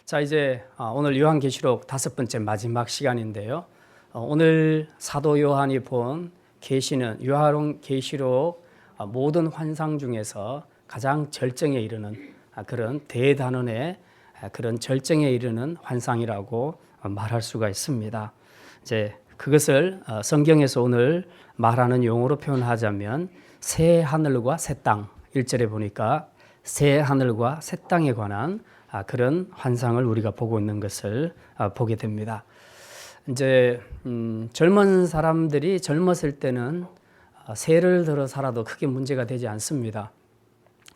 자, 이제 오늘 요한계시록 5번째 마지막 시간인데요. 오늘 사도 요한이 본 계시는 요한계시록 모든 환상 중에서 가장 절정에 이르는 그런 대단원의 그런 절정에 이르는 환상이라고 말할 수가 있습니다. 이제 그것을 성경에서 오늘 말하는 용어로 표현하자면 새 하늘과 새 땅, 1절에 보니까 새 하늘과 새 땅에 관한 그런 환상을 우리가 보고 있는 것을 보게 됩니다. 이제 젊은 사람들이 젊었을 때는 세를 들어 살아도 크게 문제가 되지 않습니다.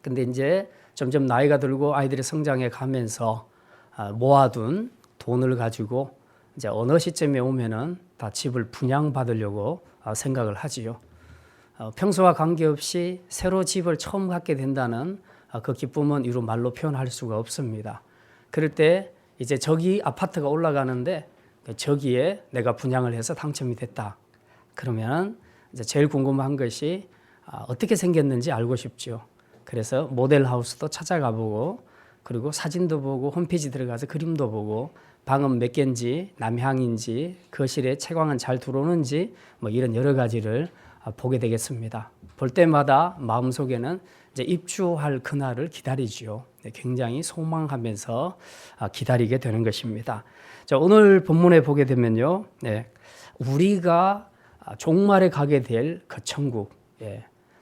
근데 이제 점점 나이가 들고 아이들이 성장해 가면서 모아둔 돈을 가지고 이제 어느 시점에 오면은 다 집을 분양받으려고 생각을 하지요. 평소와 관계없이 새로 집을 처음 갖게 된다는 그 기쁨은 이루 말로 표현할 수가 없습니다. 그럴 때 이제 저기 아파트가 올라가는데 저기에 내가 분양을 해서 당첨이 됐다. 그러면 이제 제일 궁금한 것이 어떻게 생겼는지 알고 싶죠. 그래서 모델 하우스도 찾아가 보고 그리고 사진도 보고 홈페이지 들어가서 그림도 보고 방은 몇 개인지 남향인지 거실에 채광은 잘 들어오는지 뭐 이런 여러 가지를 보게 되겠습니다. 볼 때마다 마음속에는 이제 입주할 그날을 기다리지요. 굉장히 소망하면서 기다리게 되는 것입니다. 자, 오늘 본문에 보게 되면요, 우리가 종말에 가게 될 그 천국,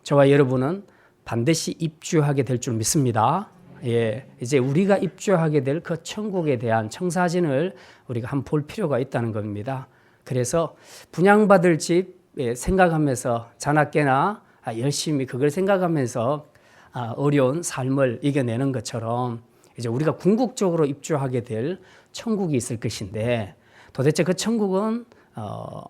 저와 여러분은 반드시 입주하게 될 줄 믿습니다. 이제 우리가 입주하게 될 그 천국에 대한 청사진을 우리가 한번 볼 필요가 있다는 겁니다. 그래서 분양받을 집 생각하면서 자나깨나 열심히 그걸 생각하면서 어려운 삶을 이겨내는 것처럼 이제 우리가 궁극적으로 입주하게 될 천국이 있을 것인데 도대체 그 천국은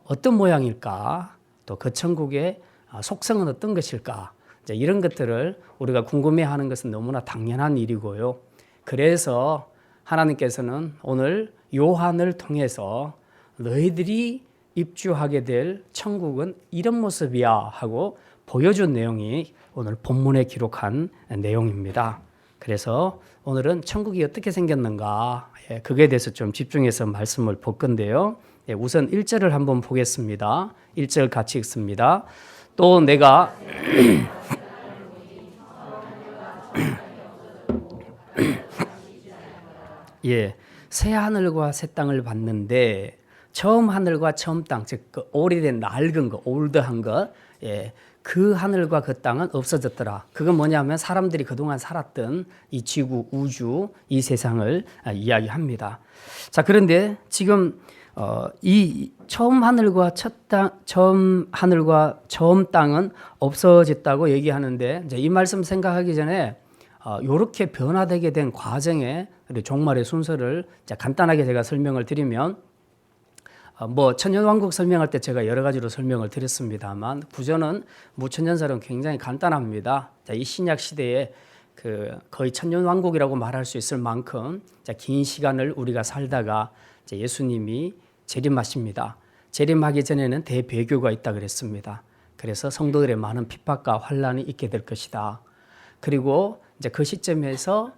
어떤 모양일까? 또 그 천국의 속성은 어떤 것일까? 이제 이런 것들을 우리가 궁금해하는 것은 너무나 당연한 일이고요. 그래서 하나님께서는 오늘 요한을 통해서 너희들이 입주하게 될 천국은 이런 모습이야 하고 보여준 내용이 오늘 본문에 기록한 내용입니다. 그래서 오늘은 천국이 어떻게 생겼는가 그거에 대해서 좀 집중해서 말씀을 볼 건데요. 우선 1절을 한번 보겠습니다. 1절 같이 읽습니다. 또 내가 새 하늘과 새 땅을 봤는데 처음 하늘과 처음 땅, 즉 그 오래된 낡은 거, 올드한 것, 그 하늘과 그 땅은 없어졌더라. 그건 뭐냐면 사람들이 그동안 살았던 이 지구, 우주, 이 세상을 이야기합니다. 자, 그런데 지금 이 처음 하늘과 처음 하늘과 처음 땅은 없어졌다고 얘기하는데 이제 이 말씀 생각하기 전에 이렇게 변화되게 된 과정에 우리 종말의 순서를 간단하게 제가 설명을 드리면 천년왕국 설명할 때 제가 여러 가지로 설명을 드렸습니다만 구조는 무천년설은 굉장히 간단합니다. 이 신약 시대에 거의 천년왕국이라고 말할 수 있을 만큼 긴 시간을 우리가 살다가 예수님이 재림하십니다. 재림하기 전에는 대배교가 있다 그랬습니다. 그래서 성도들의 많은 핍박과 환난이 있게 될 것이다. 그리고 이제 그 시점에서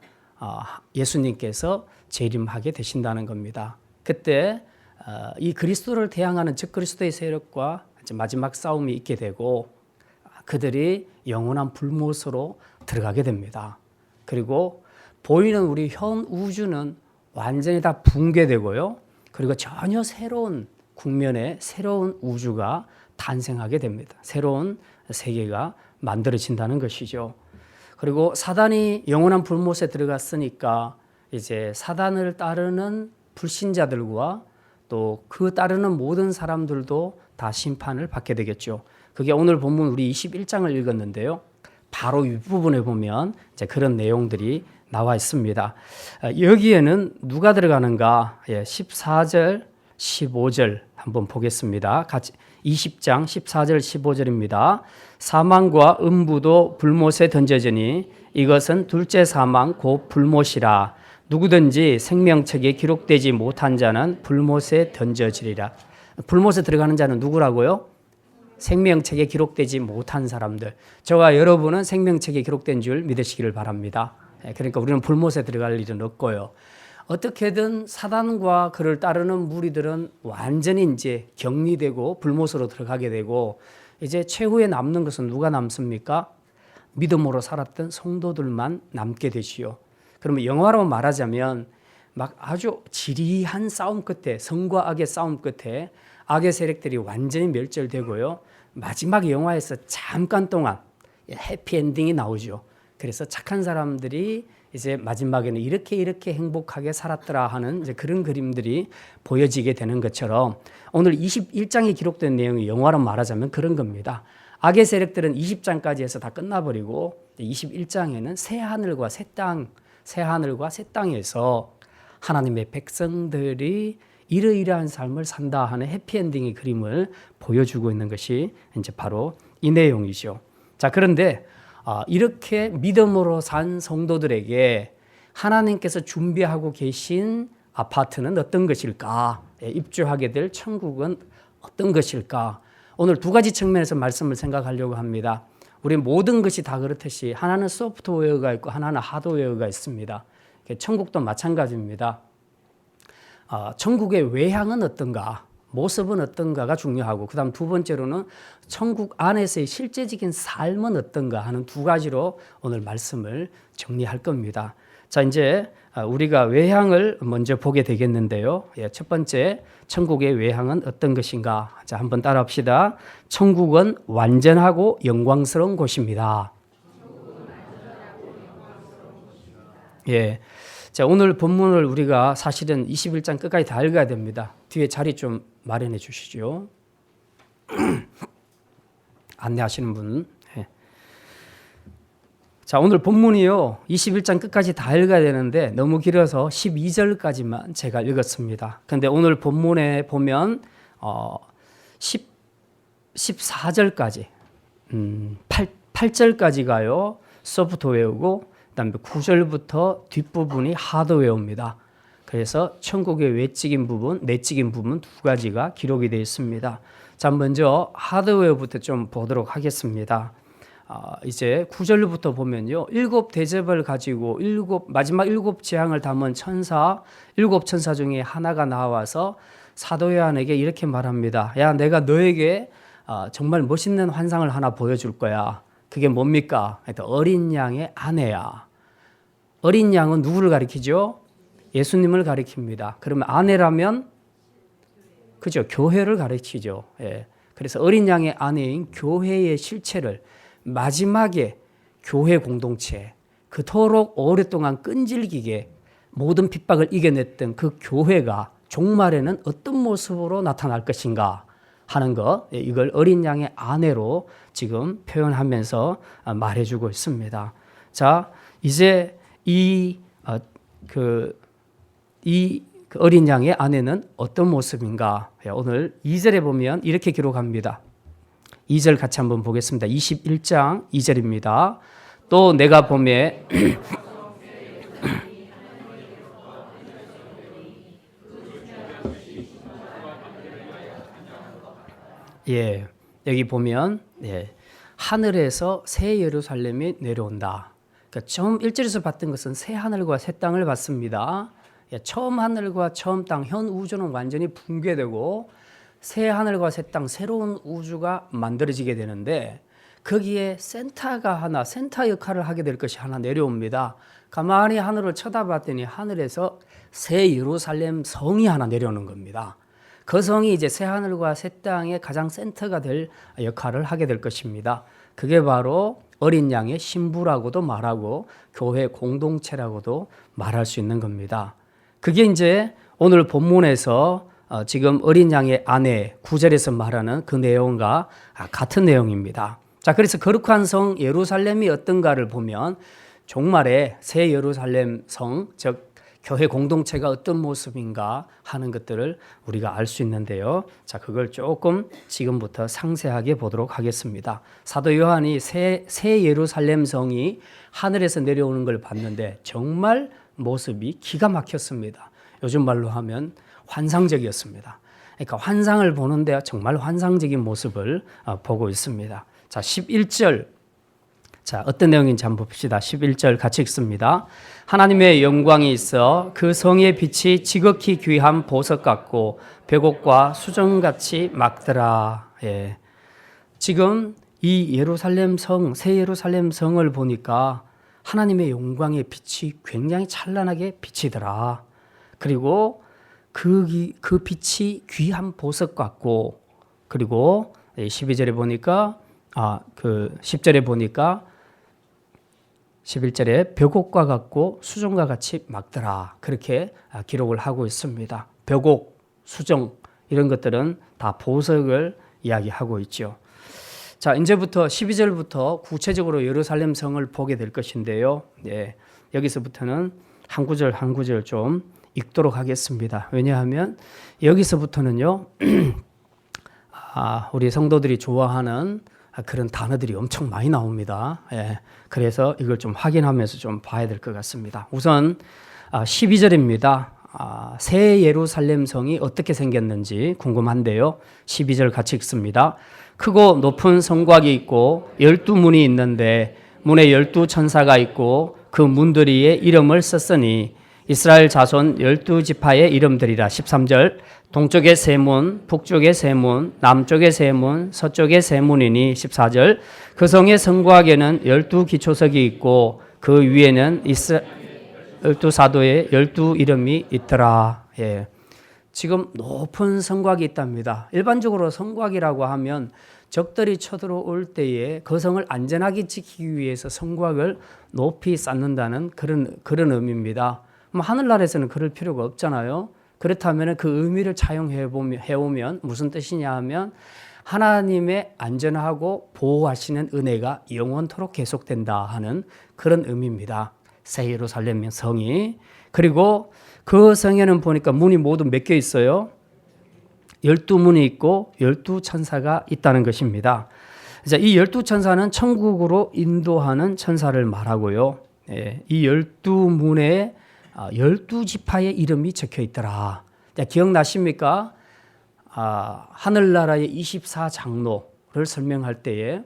예수님께서 재림하게 되신다는 겁니다. 그때 이 그리스도를 대항하는 즉 그리스도의 세력과 마지막 싸움이 있게 되고 그들이 영원한 불못으로 들어가게 됩니다. 그리고 보이는 우리 현 우주는 완전히 다 붕괴되고요. 그리고 전혀 새로운 국면의 새로운 우주가 탄생하게 됩니다. 새로운 세계가 만들어진다는 것이죠. 그리고 사단이 영원한 불못에 들어갔으니까 이제 사단을 따르는 불신자들과 또 그 따르는 모든 사람들도 다 심판을 받게 되겠죠. 그게 오늘 본문 우리 21장을 읽었는데요. 바로 윗부분에 보면 이제 그런 내용들이 나와 있습니다. 여기에는 누가 들어가는가? 14절, 15절 한번 보겠습니다. 같이 20장 14절, 15절입니다. 사망과 음부도 불못에 던져지니 이것은 둘째 사망 곧 불못이라. 누구든지 생명책에 기록되지 못한 자는 불못에 던져지리라. 불못에 들어가는 자는 누구라고요? 생명책에 기록되지 못한 사람들. 저와 여러분은 생명책에 기록된 줄 믿으시기를 바랍니다. 그러니까 우리는 불못에 들어갈 일은 없고요. 어떻게든 사단과 그를 따르는 무리들은 완전히 이제 격리되고 불못으로 들어가게 되고 이제 최후에 남는 것은 누가 남습니까? 믿음으로 살았던 성도들만 남게 되시요. 그러면 영화로 말하자면 막 아주 지리한 싸움 끝에 성과 악의 싸움 끝에 악의 세력들이 완전히 멸절되고요. 마지막 영화에서 잠깐 동안 해피엔딩이 나오죠. 그래서 착한 사람들이 이제 마지막에는 이렇게 행복하게 살았더라 하는 이제 그런 그림들이 보여지게 되는 것처럼 오늘 21장에 기록된 내용이 영화로 말하자면 그런 겁니다. 악의 세력들은 20장까지 해서 다 끝나버리고 21장에는 새 하늘과 새 땅에서 하나님의 백성들이 이러이러한 삶을 산다 하는 해피엔딩의 그림을 보여주고 있는 것이 이제 바로 이 내용이죠. 자, 그런데 이렇게 믿음으로 산 성도들에게 하나님께서 준비하고 계신 아파트는 어떤 것일까? 입주하게 될 천국은 어떤 것일까? 오늘 두 가지 측면에서 말씀을 생각하려고 합니다. 우리 모든 것이 다 그렇듯이 하나는 소프트웨어가 있고 하나는 하드웨어가 있습니다. 천국도 마찬가지입니다. 천국의 외향은 어떤가, 모습은 어떤가가 중요하고 그 다음 두 번째로는 천국 안에서의 실제적인 삶은 어떤가 하는 두 가지로 오늘 말씀을 정리할 겁니다. 자, 이제 우리가 외향을 먼저 보게 되겠는데요. 첫 번째, 천국의 외향은 어떤 것인가? 자, 한번 따라합시다. 천국은 완전하고 영광스러운 곳입니다. 예. 자, 오늘 본문을 우리가 사실은 21장 끝까지 다 읽어야 됩니다. 뒤에 자리 좀 마련해 주시죠. 안내하시는 분. 예. 자, 오늘 본문이요. 21장 끝까지 다 읽어야 되는데 너무 길어서 12절까지만 제가 읽었습니다. 근데 오늘 본문에 보면 14절까지 8절까지가요. 소프트웨어고 그다음에 9절부터 뒷부분이 하드웨어입니다. 그래서 천국의 외적인 부분, 내적인 부분 두 가지가 기록이 되어 있습니다. 자, 먼저 하드웨어부터 좀 보도록 하겠습니다. 이제 9절부터 보면요. 7대접을 가지고 마지막 7재앙을 담은 일곱 천사 중에 하나가 나와서 사도 요한에게 이렇게 말합니다. 야, 내가 너에게 정말 멋있는 환상을 하나 보여줄 거야. 그게 뭡니까? 어린 양의 아내야. 어린 양은 누구를 가리키죠? 예수님을 가리킵니다. 그러면 아내라면 그죠? 교회를 가리키죠. 예. 그래서 어린 양의 아내인 교회의 실체를 마지막에 교회 공동체, 그토록 오랫동안 끈질기게 모든 핍박을 이겨냈던 그 교회가 종말에는 어떤 모습으로 나타날 것인가 하는 것, 이걸 어린 양의 아내로 지금 표현하면서 말해주고 있습니다. 자, 이제 이 어린 양의 아내는 어떤 모습인가? 오늘 2절에 보면 이렇게 기록합니다. 2절 같이 한번 보겠습니다. 21장 2절입니다. 또 내가 보매 예, 여기 보면 하늘에서 새 예루살렘이 내려온다. 그러니까 처음 1절에서 봤던 것은 새 하늘과 새 땅을 봤습니다. 처음 하늘과 처음 땅, 현 우주는 완전히 붕괴되고 새 하늘과 새 땅, 새로운 우주가 만들어지게 되는데 거기에 센터 역할을 하게 될 것이 하나 내려옵니다. 가만히 하늘을 쳐다봤더니 하늘에서 새 예루살렘 성이 하나 내려오는 겁니다. 그 성이 이제 새 하늘과 새 땅의 가장 센터가 될 역할을 하게 될 것입니다. 그게 바로 어린 양의 신부라고도 말하고 교회 공동체라고도 말할 수 있는 겁니다. 그게 이제 오늘 본문에서 지금 어린 양의 아내 9절에서 말하는 그 내용과 같은 내용입니다. 자, 그래서 거룩한 성 예루살렘이 어떤가를 보면 종말에 새 예루살렘 성, 즉 교회 공동체가 어떤 모습인가 하는 것들을 우리가 알 수 있는데요. 자, 그걸 조금 지금부터 상세하게 보도록 하겠습니다. 사도 요한이 새 예루살렘 성이 하늘에서 내려오는 걸 봤는데 정말 모습이 기가 막혔습니다. 요즘 말로 하면 환상적이었습니다. 그러니까 환상을 보는데 정말 환상적인 모습을 보고 있습니다. 자, 11절 자, 어떤 내용인지 한번 봅시다. 11절 같이 읽습니다. 하나님의 영광이 있어 그 성의 빛이 지극히 귀한 보석 같고 벽옥과 수정같이 막더라. 예. 지금 이 예루살렘 성, 새 예루살렘 성을 보니까 하나님의 영광의 빛이 굉장히 찬란하게 비치더라. 그리고 그 빛이 귀한 보석 같고, 그리고 12절에 보니까 10절에 보니까 11절에 벽옥과 같고 수정과 같이 막더라. 그렇게 기록을 하고 있습니다. 벽옥, 수정 이런 것들은 다 보석을 이야기하고 있죠. 자, 이제부터 12절부터 구체적으로 예루살렘 성을 보게 될 것인데요. 예, 여기서부터는 한 구절 한 구절 좀 읽도록 하겠습니다. 왜냐하면 여기서부터는요, 우리 성도들이 좋아하는 그런 단어들이 엄청 많이 나옵니다. 예, 그래서 이걸 좀 확인하면서 좀 봐야 될 것 같습니다. 우선 12절입니다. 새 예루살렘 성이 어떻게 생겼는지 궁금한데요. 12절 같이 읽습니다. 크고 높은 성곽이 있고 12문이 있는데 문에 12천사가 있고 그 문들이에 이름을 썼으니 이스라엘 자손 12지파의 이름들이라. 13절 동쪽의 세 문, 북쪽의 세 문, 남쪽의 세 문, 서쪽의 세 문이니. 14절 그 성의 성곽에는 12기초석이 있고 그 위에는 12사도의 12 이름이 있더라. 예. 지금 높은 성곽이 있답니다. 일반적으로 성곽이라고 하면 적들이 쳐들어올 때에 그 성을 안전하게 지키기 위해서 성곽을 높이 쌓는다는 그런 의미입니다. 하늘나라에서는 그럴 필요가 없잖아요. 그렇다면 그 의미를 차용해오면 무슨 뜻이냐 하면 하나님의 안전하고 보호하시는 은혜가 영원토록 계속된다 하는 그런 의미입니다. 새 예루살렘 성이. 그리고 그 성에는 보니까 문이 모두 몇 개 있어요? 12문이 있고 12천사가 있다는 것입니다. 이 12천사는 천국으로 인도하는 천사를 말하고요. 이 12문에 12지파의 이름이 적혀 있더라. 기억나십니까? 하늘나라의 24장로를 설명할 때에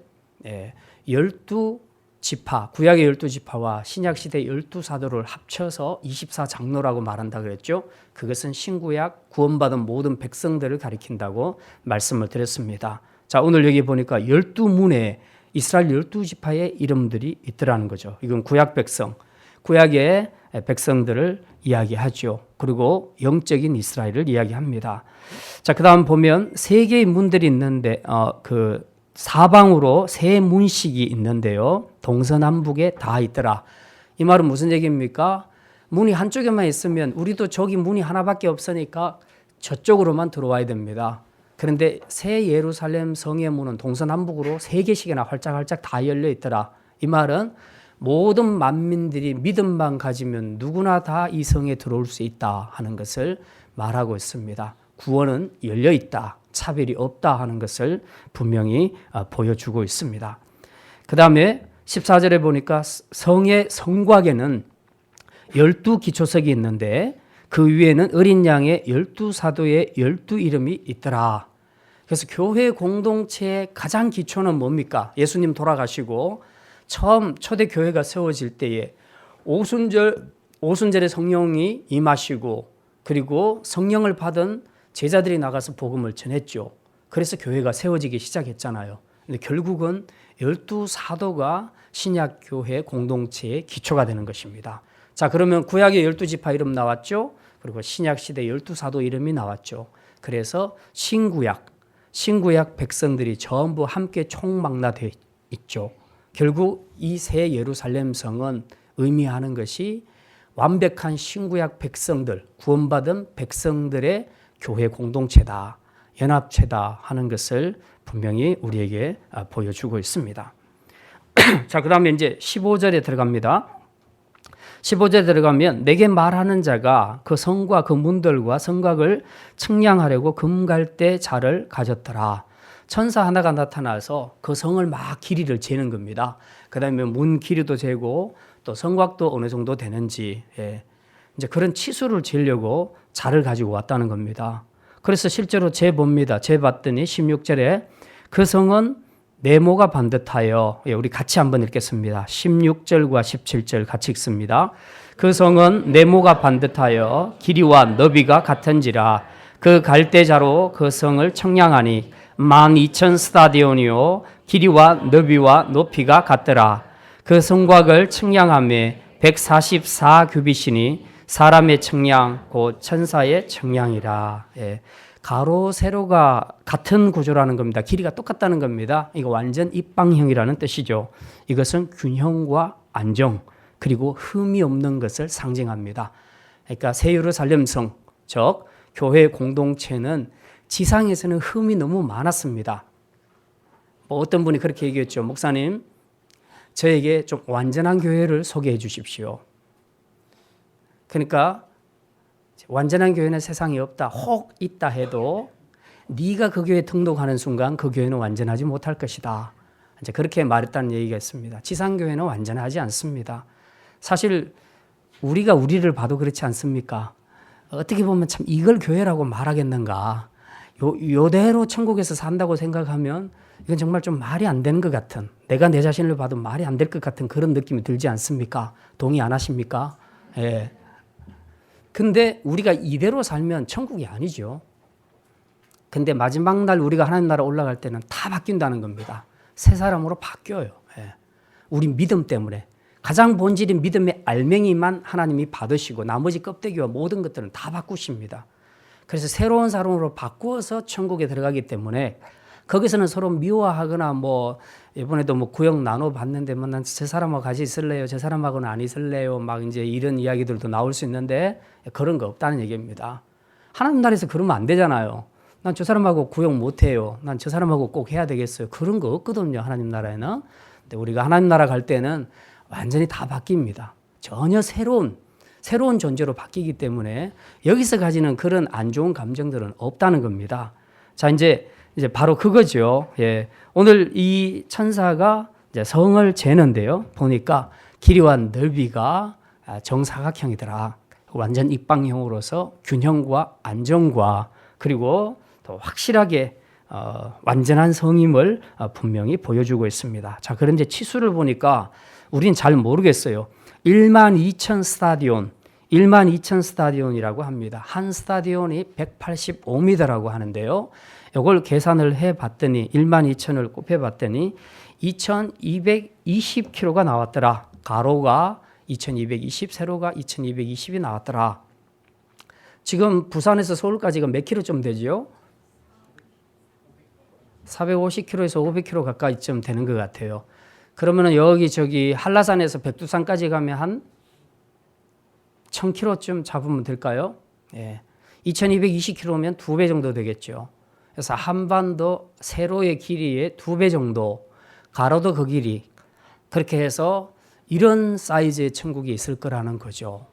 12지파, 구약의 12지파와 신약시대의 12사도를 합쳐서 24장로라고 말한다 그랬죠. 그것은 신구약 구원받은 모든 백성들을 가리킨다고 말씀을 드렸습니다. 자, 오늘 여기 보니까 12문에 이스라엘 12지파의 이름들이 있더라는 거죠. 이건 구약 백성, 구약의 백성들을 이야기하죠. 그리고 영적인 이스라엘을 이야기합니다. 자, 그 다음 보면 세 개의 문들이 있는데 그 사방으로 세 문식이 있는데요. 동서남북에 다 있더라. 이 말은 무슨 얘기입니까? 문이 한쪽에만 있으면 우리도 저기 문이 하나밖에 없으니까 저쪽으로만 들어와야 됩니다. 그런데 새 예루살렘 성의 문은 동서남북으로 세 개씩이나 활짝활짝 다 열려 있더라. 이 말은 모든 만민들이 믿음만 가지면 누구나 다 이 성에 들어올 수 있다 하는 것을 말하고 있습니다. 구원은 열려 있다. 차별이 없다 하는 것을 분명히 보여주고 있습니다. 그 다음에 14절에 보니까 성의 성곽에는 12기초석이 있는데 그 위에는 어린 양의 12사도의 12 이름이 있더라. 그래서 교회 공동체의 가장 기초는 뭡니까? 예수님 돌아가시고 처음 초대 교회가 세워질 때에 오순절에 성령이 임하시고 그리고 성령을 받은 제자들이 나가서 복음을 전했죠. 그래서 교회가 세워지기 시작했잖아요. 근데 결국은 12사도가 신약 교회 공동체의 기초가 되는 것입니다. 자, 그러면 구약의 12지파 이름 나왔죠. 그리고 신약 시대 12사도 이름이 나왔죠. 그래서 신구약 백성들이 전부 함께 총망라되어 있죠. 결국 이 새 예루살렘 성은 의미하는 것이 완벽한 신구약 백성들, 구원받은 백성들의 교회 공동체다, 연합체다 하는 것을 분명히 우리에게 보여주고 있습니다. 자, 그 다음에 이제 15절에 들어갑니다. 15절에 들어가면 내게 말하는 자가 그 성과 그 문들과 성곽을 측량하려고 금갈대 자를 가졌더라. 천사 하나가 나타나서 그 성을 막 길이를 재는 겁니다. 그 다음에 문 길이도 재고 또 성곽도 어느 정도 되는지 이제 그런 치수를 재려고 자를 가지고 왔다는 겁니다. 그래서 실제로 재봅니다. 재봤더니 16절에 그 성은 네모가 반듯하여, 우리 같이 한번 읽겠습니다. 16절과 17절 같이 읽습니다. 그 성은 네모가 반듯하여 길이와 너비가 같은지라. 그 갈대자로 그 성을 청량하니 12,000 스타디온이요 길이와 너비와 높이가 같더라. 그 성곽을 청량함에 144 규빗이니 사람의 청량 곧 천사의 청량이라. 가로 세로가 같은 구조라는 겁니다. 길이가 똑같다는 겁니다. 이거 완전 입방형이라는 뜻이죠. 이것은 균형과 안정 그리고 흠이 없는 것을 상징합니다. 그러니까 새 예루살렘 성, 즉 교회 공동체는 지상에서는 흠이 너무 많았습니다. 뭐 어떤 분이 그렇게 얘기했죠. 목사님, 저에게 좀 완전한 교회를 소개해 주십시오. 그러니까 완전한 교회는 세상에 없다. 혹 있다 해도 네가 그 교회에 등록하는 순간 그 교회는 완전하지 못할 것이다. 이제 그렇게 말했다는 얘기가 있습니다. 지상교회는 완전하지 않습니다. 사실 우리가 우리를 봐도 그렇지 않습니까? 어떻게 보면 참 이걸 교회라고 말하겠는가. 요대로 천국에서 산다고 생각하면 이건 정말 좀 말이 안 되는 것 같은, 내가 내 자신을 봐도 말이 안 될 것 같은 그런 느낌이 들지 않습니까? 동의 안 하십니까? 예. 근데 우리가 이대로 살면 천국이 아니죠. 근데 마지막 날 우리가 하나님 나라 올라갈 때는 다 바뀐다는 겁니다. 새 사람으로 바뀌어요. 예. 우리 믿음 때문에. 가장 본질인 믿음의 알맹이만 하나님이 받으시고 나머지 껍데기와 모든 것들은 다 바꾸십니다. 그래서 새로운 사람으로 바꾸어서 천국에 들어가기 때문에 거기서는 서로 미워하거나 뭐 이번에도 뭐 구역 나눠 봤는데 뭐 난 저 사람하고 같이 있을래요, 저 사람하고는 안 있을래요, 막 이제 이런 이야기들도 나올 수 있는데 그런 거 없다는 얘기입니다. 하나님 나라에서 그러면 안 되잖아요. 난 저 사람하고 구역 못 해요. 난 저 사람하고 꼭 해야 되겠어요. 그런 거 없거든요, 하나님 나라에는. 근데 우리가 하나님 나라 갈 때는 완전히 다 바뀝니다. 전혀 새로운 존재로 바뀌기 때문에 여기서 가지는 그런 안 좋은 감정들은 없다는 겁니다. 자, 이제 바로 그거죠. 예. 오늘 이 천사가 이제 성을 재는데요. 보니까 길이와 넓이가 정사각형이더라. 완전 입방형으로서 균형과 안정과 그리고 더 확실하게 완전한 성임을 분명히 보여주고 있습니다. 자, 그런데 치수를 보니까 우리는 잘 모르겠어요. 12,000 스타디온, 12,000 스타디온이라고 합니다. 한 스타디온이 185m라고 하는데요. 이걸 계산을 해봤더니 12,000을 곱해봤더니 2,220km가 나왔더라. 가로가 2,220, 세로가 2,220이 나왔더라. 지금 부산에서 서울까지가 몇 킬로쯤 되죠? 450km에서 500km 가까이쯤 되는 것 같아요. 그러면은 여기 저기 한라산에서 백두산까지 가면 한 1,000km쯤 잡으면 될까요? 예. 2,220km면 2배 정도 되겠죠. 그래서 한반도 세로의 길이의 2배 정도, 가로도 그 길이, 그렇게 해서 이런 사이즈의 천국이 있을 거라는 거죠.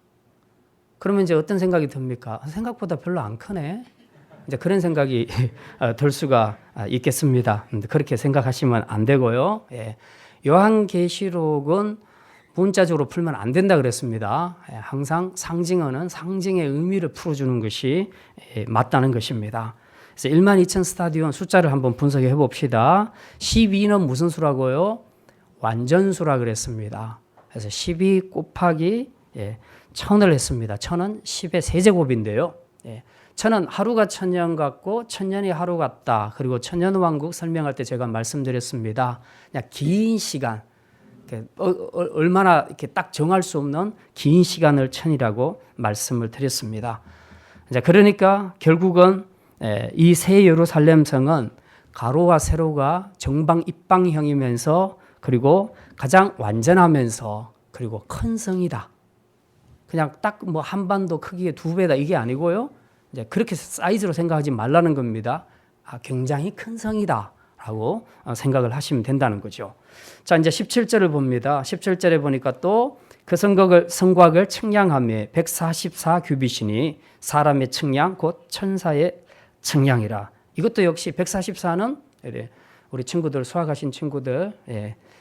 그러면 이제 어떤 생각이 듭니까? 생각보다 별로 안 크네. 이제 그런 생각이 들 수가 있겠습니다. 그렇게 생각하시면 안 되고요. 예. 요한계시록은 문자적으로 풀면 안 된다 그랬습니다. 항상 상징어는 상징의 의미를 풀어주는 것이 맞다는 것입니다. 그래서 12,000 스타디온 숫자를 한번 분석해 봅시다. 12는 무슨 수라고요? 완전수라 그랬습니다. 그래서 12 곱하기 1000을 했습니다. 1000은 10의 세제곱인데요. 1000은 하루가 1000년 같고 1000년이 하루 같다. 그리고 천년왕국 설명할 때 제가 말씀드렸습니다. 그냥 긴 시간, 얼마나 이렇게 딱 정할 수 없는 긴 시간을 1000이라고 말씀을 드렸습니다. 그러니까 결국은 이 새 예루살렘 성은 가로와 세로가 정방 입방형이면서 그리고 가장 완전하면서 그리고 큰 성이다. 그냥 딱 뭐 한반도 크기의 2배다 이게 아니고요. 이제 그렇게 사이즈로 생각하지 말라는 겁니다. 굉장히 큰 성이다라고 생각을 하시면 된다는 거죠. 자, 이제 17절을 봅니다. 17절에 보니까 또 그 성곽을 측량함에 144 규빗이니 사람의 측량 곧 천사의 측량이라. 이것도 역시 144는 우리 친구들 수학하신 친구들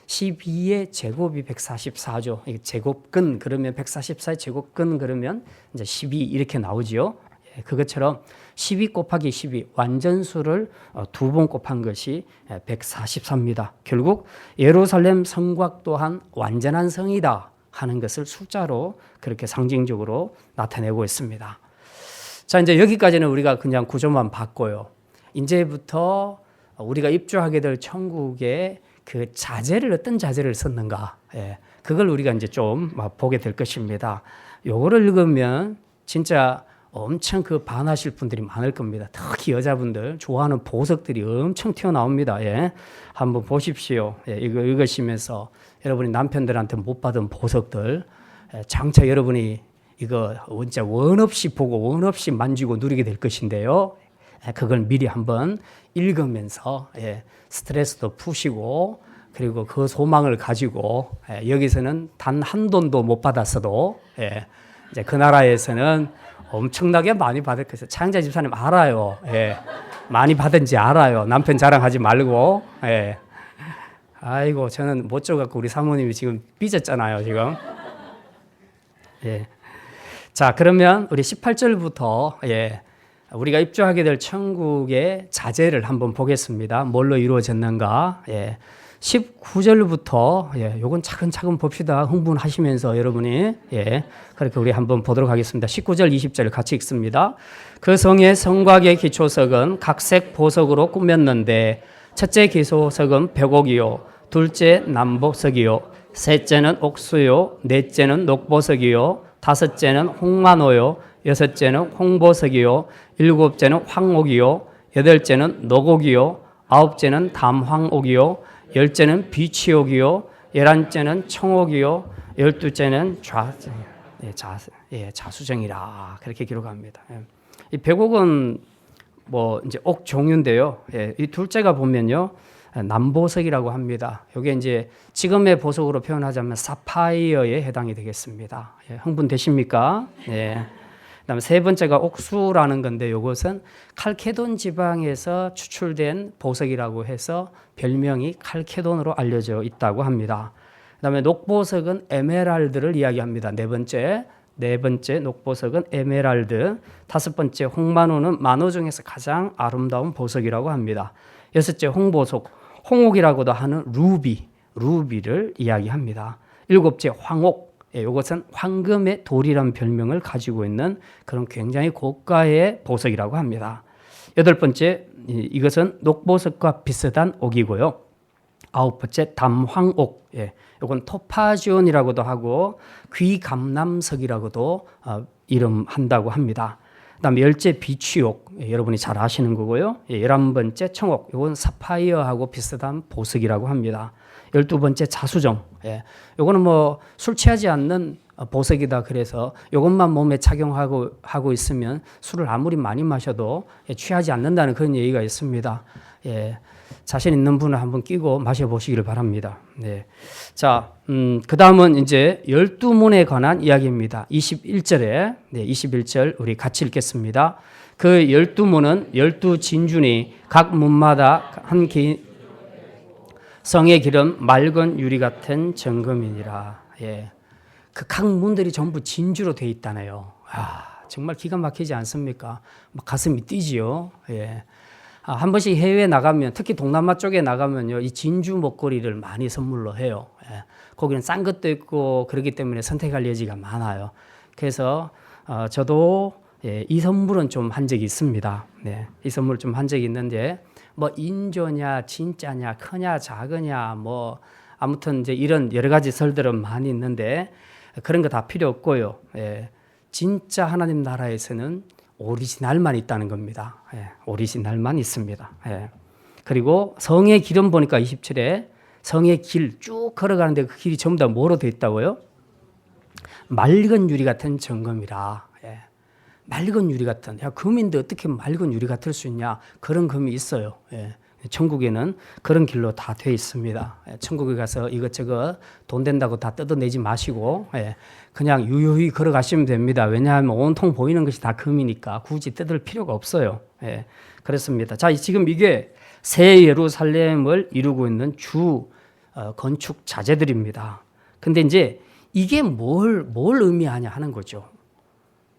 12의 제곱이 144죠. 제곱근 그러면 144의 제곱근 그러면 이제 12 이렇게 나오지요. 그것처럼 12 곱하기 12 완전수를 2번 곱한 것이 144입니다. 결국 예루살렘 성곽 또한 완전한 성이다 하는 것을 숫자로 그렇게 상징적으로 나타내고 있습니다. 자, 이제 여기까지는 우리가 그냥 구조만 봤고요. 이제부터 우리가 입주하게 될 천국의 그 자재를 어떤 자재를 썼는가, 그걸 우리가 이제 좀 보게 될 것입니다. 요거를 읽으면 진짜 엄청 그 반하실 분들이 많을 겁니다. 특히 여자분들 좋아하는 보석들이 엄청 튀어나옵니다. 한번 보십시오. 이거 읽으시면서 여러분이 남편들한테 못 받은 보석들, 장차 여러분이 이거 진짜 원 없이 보고 원 없이 만지고 누리게 될 것인데요. 그걸 미리 한번 읽으면서 스트레스도 푸시고, 그리고 그 소망을 가지고 여기서는 단 한 돈도 못 받았어도 이제 그 나라에서는 엄청나게 많이 받을 것이에요. 차영자 집사님 알아요. 많이 받은지 알아요. 남편 자랑하지 말고. 아이고, 저는 못 줘갖고 우리 사모님이 지금 삐졌잖아요, 지금. 자, 그러면 우리 18절부터 우리가 입주하게 될 천국의 자재를 한번 보겠습니다. 뭘로 이루어졌는가? 19절부터 요건 차근차근 봅시다. 흥분하시면서 여러분이 그렇게 우리 한번 보도록 하겠습니다. 19절 20절 같이 읽습니다. 그 성의 성곽의 기초석은 각색 보석으로 꾸몄는데 첫째 기초석은 벽옥이요, 둘째 남보석이요, 셋째는 옥수요, 넷째는 녹보석이요, 다섯째는 홍만호요, 여섯째는 홍보석이요, 일곱째는 황옥이요, 여덟째는 녹옥이요, 아홉째는 담황옥이요, 열째는 비치옥이요, 11째는 청옥이요, 12째는 자수정이라 그렇게 기록합니다. 이 벽옥은 뭐 이제 옥 종류인데요. 이 둘째가 보면요, 남보석이라고 합니다. 이게 이제 지금의 보석으로 표현하자면 사파이어에 해당이 되겠습니다. 흥분되십니까? 그다음에 세 번째가 옥수라는 건데, 이것은 칼케돈 지방에서 추출된 보석이라고 해서 별명이 칼케돈으로 알려져 있다고 합니다. 그다음에 녹보석은 에메랄드를 이야기합니다. 네 번째 녹보석은 에메랄드. 다섯 번째 홍만호는 만호 중에서 가장 아름다운 보석이라고 합니다. 여섯째 홍보석, 홍옥이라고도 하는 루비를 이야기합니다. 일곱째 황옥, 이것은 황금의 돌이라는 별명을 가지고 있는 그런 굉장히 고가의 보석이라고 합니다. 여덟 번째, 이것은 녹보석과 비슷한 옥이고요. 아홉 번째 담황옥, 이건 토파지온이라고도 하고 귀감남석이라고도 이름한다고 합니다. 그다음에 열째 비취옥, 여러분이 잘 아시는 거고요. 11번째 청옥, 이건 사파이어하고 비슷한 보석이라고 합니다. 12번째 자수정, 이거는 뭐 술 취하지 않는 보석이다 그래서 이것만 몸에 착용하고 있으면 술을 아무리 많이 마셔도 취하지 않는다는 그런 얘기가 있습니다. 자신 있는 분은 한번 끼고 마셔보시기를 바랍니다. 자, 그 다음은 이제 12문에 관한 이야기입니다. 21절에, 21절 우리 같이 읽겠습니다. 그 12문은 12진준이 각 문마다 한 성의 길은 맑은 유리 같은 정금이니라. 그 각 문들이 전부 진주로 되어 있다네요. 정말 기가 막히지 않습니까? 막 가슴이 뛰지요. 한 번씩 해외에 나가면, 특히 동남아 쪽에 나가면요, 이 진주 목걸이를 많이 선물로 해요. 거기는 싼 것도 있고 그렇기 때문에 선택할 여지가 많아요. 그래서 저도 이 선물은 좀 한 적이 있습니다. 이 선물 좀 한 적이 있는데, 뭐 인조냐 진짜냐 크냐 작으냐 뭐 아무튼 이제 이런 여러 가지 설들은 많이 있는데 그런 거 다 필요 없고요. 진짜 하나님 나라에서는 오리지널만 있다는 겁니다. 오리지널만 있습니다. 그리고 성의 길은 보니까 27에 성의 길 쭉 걸어가는데 그 길이 전부 다 뭐로 되어 있다고요? 맑은 유리 같은 정금이라. 맑은 유리 같은, 금인데 어떻게 맑은 유리 같을 수 있냐? 그런 금이 있어요. 천국에는 그런 길로 다 되어 있습니다. 천국에 가서 이것저것 돈 된다고 다 뜯어내지 마시고 그냥 유유히 걸어가시면 됩니다. 왜냐하면 온통 보이는 것이 다 금이니까 굳이 뜯을 필요가 없어요. 그렇습니다. 자, 지금 이게 새 예루살렘을 이루고 있는 주 건축 자재들입니다. 근데 이제 이게 뭘 의미하냐 하는 거죠.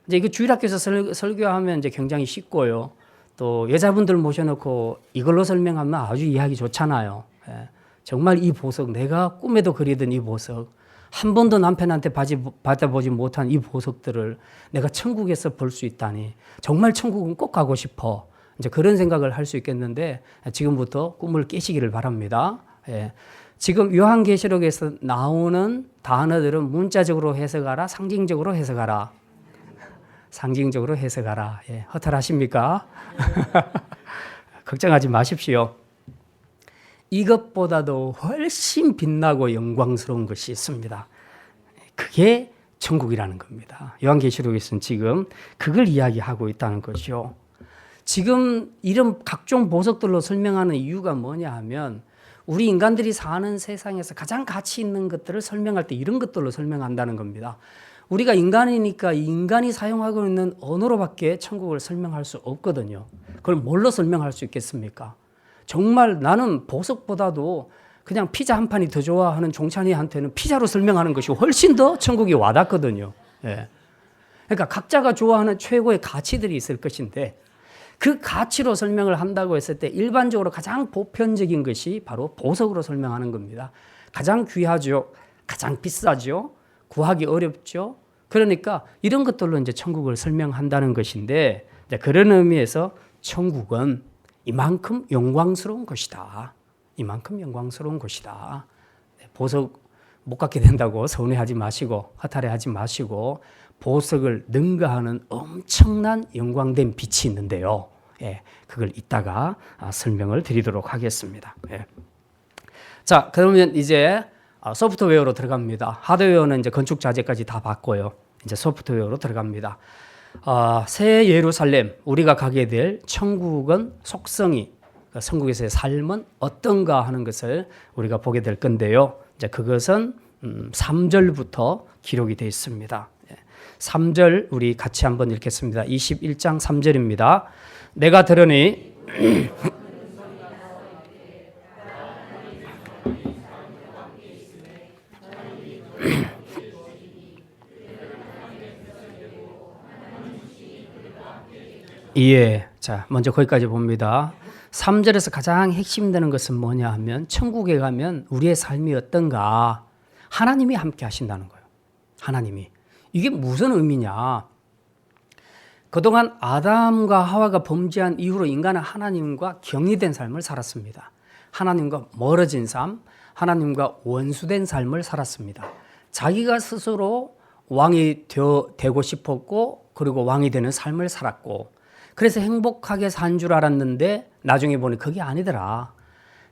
이제 이거 주일학교에서 설교하면 이제 굉장히 쉽고요. 또 여자분들 모셔놓고 이걸로 설명하면 아주 이해하기 좋잖아요. 예. 정말 이 보석, 내가 꿈에도 그리던 이 보석, 한 번도 남편한테 받아보지 못한 이 보석들을 내가 천국에서 볼 수 있다니 정말 천국은 꼭 가고 싶어. 이제 그런 생각을 할 수 있겠는데 지금부터 꿈을 깨시기를 바랍니다. 예. 지금 요한계시록에서 나오는 단어들은 문자적으로 해석하라, 상징적으로 해석하라. 상징적으로 해석하라. 예. 허탈하십니까? 걱정하지 마십시오. 이것보다도 훨씬 빛나고 영광스러운 것이 있습니다. 그게 천국이라는 겁니다. 요한계시록에서는 지금 그걸 이야기하고 있다는 것이요. 지금 이런 각종 보석들로 설명하는 이유가 뭐냐 하면 우리 인간들이 사는 세상에서 가장 가치 있는 것들을 설명할 때 이런 것들로 설명한다는 겁니다. 우리가 인간이니까 인간이 사용하고 있는 언어로밖에 천국을 설명할 수 없거든요. 그걸 뭘로 설명할 수 있겠습니까? 정말 나는 보석보다도 그냥 피자 한 판이 더 좋아하는 종찬이한테는 피자로 설명하는 것이 훨씬 더 천국이 와닿거든요. 예. 그러니까 각자가 좋아하는 최고의 가치들이 있을 것인데 그 가치로 설명을 한다고 했을 때 일반적으로 가장 보편적인 것이 바로 보석으로 설명하는 겁니다. 가장 귀하죠. 가장 비싸죠. 구하기 어렵죠. 그러니까 이런 것들로 이제 천국을 설명한다는 것인데 그런 의미에서 천국은 이만큼 영광스러운 것이다. 이만큼 영광스러운 것이다. 보석 못 갖게 된다고 서운해하지 마시고 허탈해하지 마시고 보석을 능가하는 엄청난 영광된 빛이 있는데요. 예, 그걸 이따가 설명을 드리도록 하겠습니다. 예. 자, 그러면 이제 소프트웨어로 들어갑니다. 하드웨어는 이제 건축 자재까지 다 봤고요. 이제 소프트웨어로 들어갑니다. 새 예루살렘, 우리가 가게 될 천국은 속성이, 천국에서의 삶은 어떤가 하는 것을 우리가 보게 될 건데요. 이제 그것은 3절부터 기록이 되어 있습니다. 3절 우리 같이 한번 읽겠습니다. 21장 3절입니다. 내가 들으니 예. 자, 먼저 거기까지 봅니다. 3절에서 가장 핵심되는 것은 뭐냐 하면 천국에 가면 우리의 삶이 어떤가? 하나님이 함께 하신다는 거예요. 하나님이. 이게 무슨 의미냐? 그동안 아담과 하와가 범죄한 이후로 인간은 하나님과 격리된 삶을 살았습니다. 하나님과 멀어진 삶, 하나님과 원수된 삶을 살았습니다. 자기가 스스로 왕이 되고 싶었고 그리고 왕이 되는 삶을 살았고 그래서 행복하게 산 줄 알았는데 나중에 보니 그게 아니더라.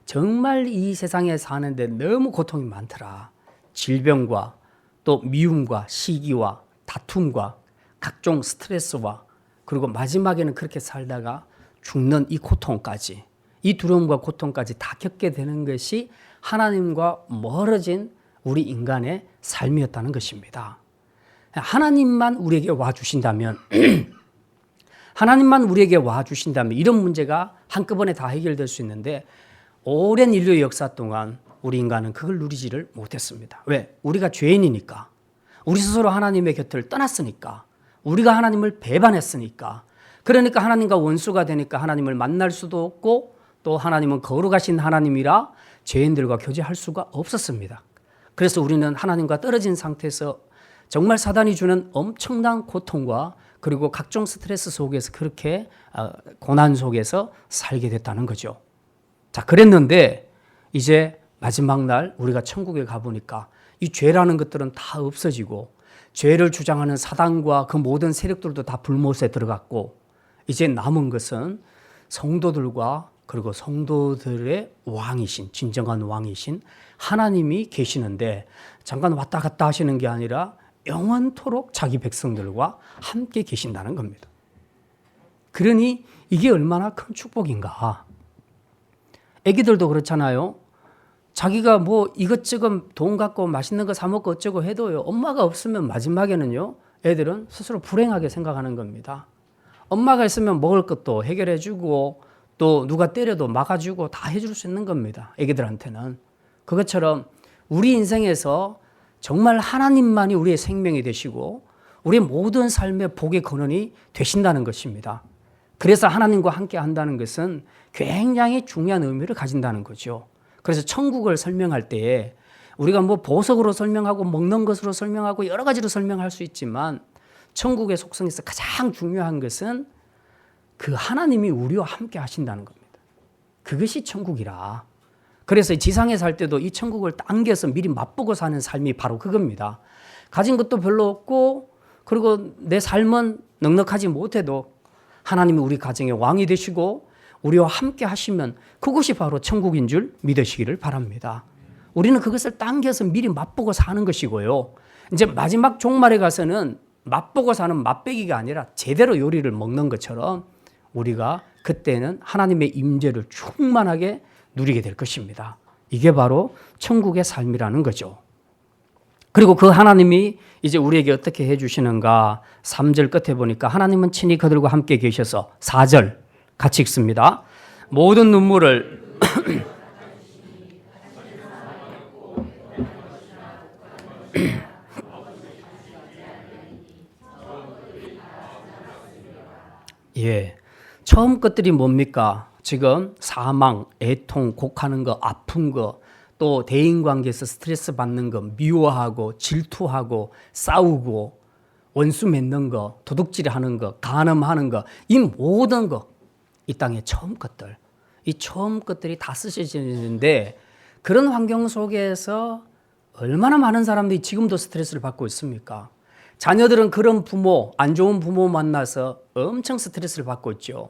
정말 이 세상에 사는데 너무 고통이 많더라. 질병과 또 미움과 시기와 다툼과 각종 스트레스와 그리고 마지막에는 그렇게 살다가 죽는 이 고통까지, 이 두려움과 고통까지 다 겪게 되는 것이 하나님과 멀어진 우리 인간의 삶이었다는 것입니다. 하나님만 우리에게 와주신다면 하나님만 우리에게 와주신다면 이런 문제가 한꺼번에 다 해결될 수 있는데 오랜 인류의 역사 동안 우리 인간은 그걸 누리지를 못했습니다. 왜? 우리가 죄인이니까. 우리 스스로 하나님의 곁을 떠났으니까. 우리가 하나님을 배반했으니까. 그러니까 하나님과 원수가 되니까 하나님을 만날 수도 없고 또 하나님은 거룩하신 하나님이라 죄인들과 교제할 수가 없었습니다. 그래서 우리는 하나님과 떨어진 상태에서 정말 사단이 주는 엄청난 고통과 그리고 각종 스트레스 속에서 그렇게 고난 속에서 살게 됐다는 거죠. 자, 그랬는데 이제 마지막 날 우리가 천국에 가보니까 이 죄라는 것들은 다 없어지고 죄를 주장하는 사단과 그 모든 세력들도 다 불못에 들어갔고 이제 남은 것은 성도들과 그리고 성도들의 왕이신 진정한 왕이신 하나님이 계시는데 잠깐 왔다 갔다 하시는 게 아니라 영원토록 자기 백성들과 함께 계신다는 겁니다. 그러니 이게 얼마나 큰 축복인가. 애기들도 그렇잖아요. 자기가 뭐 이것저것 돈 갖고 맛있는 거 사 먹고 어쩌고 해도요. 엄마가 없으면 마지막에는요. 애들은 스스로 불행하게 생각하는 겁니다. 엄마가 있으면 먹을 것도 해결해 주고 또 누가 때려도 막아주고 다 해줄 수 있는 겁니다. 애기들한테는. 그것처럼 우리 인생에서 정말 하나님만이 우리의 생명이 되시고 우리 모든 삶의 복의 근원이 되신다는 것입니다. 그래서 하나님과 함께 한다는 것은 굉장히 중요한 의미를 가진다는 거죠. 그래서 천국을 설명할 때에 우리가 뭐 보석으로 설명하고 먹는 것으로 설명하고 여러 가지로 설명할 수 있지만 천국의 속성에서 가장 중요한 것은 그 하나님이 우리와 함께 하신다는 겁니다. 그것이 천국이라. 그래서 지상에 살 때도 이 천국을 당겨서 미리 맛보고 사는 삶이 바로 그겁니다. 가진 것도 별로 없고 그리고 내 삶은 넉넉하지 못해도 하나님이 우리 가정의 왕이 되시고 우리와 함께 하시면 그것이 바로 천국인 줄 믿으시기를 바랍니다. 우리는 그것을 당겨서 미리 맛보고 사는 것이고요. 이제 마지막 종말에 가서는 맛보고 사는 맛배기가 아니라 제대로 요리를 먹는 것처럼 우리가 그때는 하나님의 임재를 충만하게 누리게 될 것입니다. 이게 바로 천국의 삶이라는 거죠. 그리고 그 하나님이 이제 우리에게 어떻게 해주시는가 3절 끝에 보니까 하나님은 친히 그들과 함께 계셔서 4절 같이 읽습니다. 모든 눈물을 예, 처음 것들이 뭡니까? 지금 사망, 애통, 곡하는 거, 아픈 거, 또 대인관계에서 스트레스 받는 거, 미워하고 질투하고 싸우고 원수 맺는 거, 도둑질하는 거, 간음하는 거, 이 모든 거, 이 땅의 처음 것들, 이 처음 것들이 다 쓰셔지는데 그런 환경 속에서 얼마나 많은 사람들이 지금도 스트레스를 받고 있습니까? 자녀들은 그런 부모, 안 좋은 부모 만나서 엄청 스트레스를 받고 있죠.